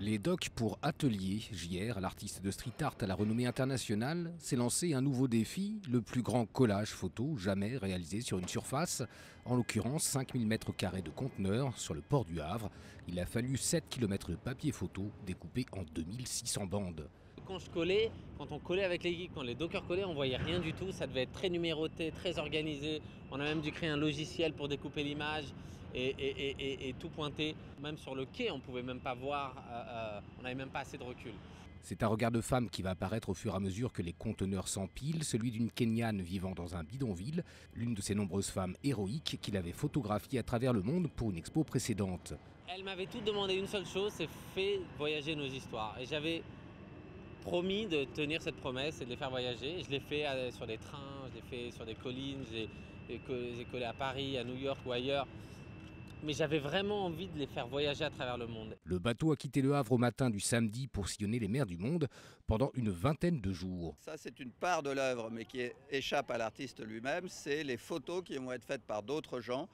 Les docks pour Atelier, JR, l'artiste de street art à la renommée internationale, s'est lancé un nouveau défi, le plus grand collage photo jamais réalisé sur une surface, en l'occurrence 5000 m² de conteneurs sur le port du Havre. Il a fallu 7 km de papier photo découpé en 2600 bandes. Quand on collait avec l'équipe, quand les dockers collaient, on voyait rien du tout. Ça devait être très numéroté, très organisé. On a même dû créer un logiciel pour découper l'image et tout pointer. Même sur le quai, on pouvait même pas voir, on n'avait même pas assez de recul. C'est un regard de femme qui va apparaître au fur et à mesure que les conteneurs s'empilent, celui d'une Kenyane vivant dans un bidonville, l'une de ces nombreuses femmes héroïques qu'il avait photographiées à travers le monde pour une expo précédente. Elle m'avait tout demandé une seule chose, c'est fait voyager nos histoires. Et j'avais promis de tenir cette promesse et de les faire voyager. Je l'ai fait sur des trains, je l'ai fait sur des collines, j'ai collé à Paris, à New York ou ailleurs. Mais j'avais vraiment envie de les faire voyager à travers le monde. Le bateau a quitté le Havre au matin du samedi pour sillonner les mers du monde pendant une vingtaine de jours. Ça, c'est une part de l'œuvre, mais qui échappe à l'artiste lui-même. C'est les photos qui vont être faites par d'autres gens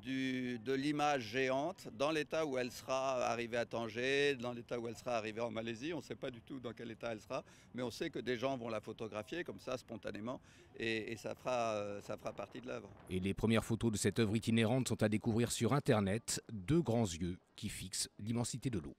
de l'image géante dans l'état où elle sera arrivée à Tanger, dans l'état où elle sera arrivée en Malaisie. On ne sait pas du tout dans quel état elle sera, mais on sait que des gens vont la photographier comme ça, spontanément, et ça fera partie de l'œuvre. Et les premières photos de cette œuvre itinérante sont à découvrir sur Internet, deux grands yeux qui fixent l'immensité de l'eau.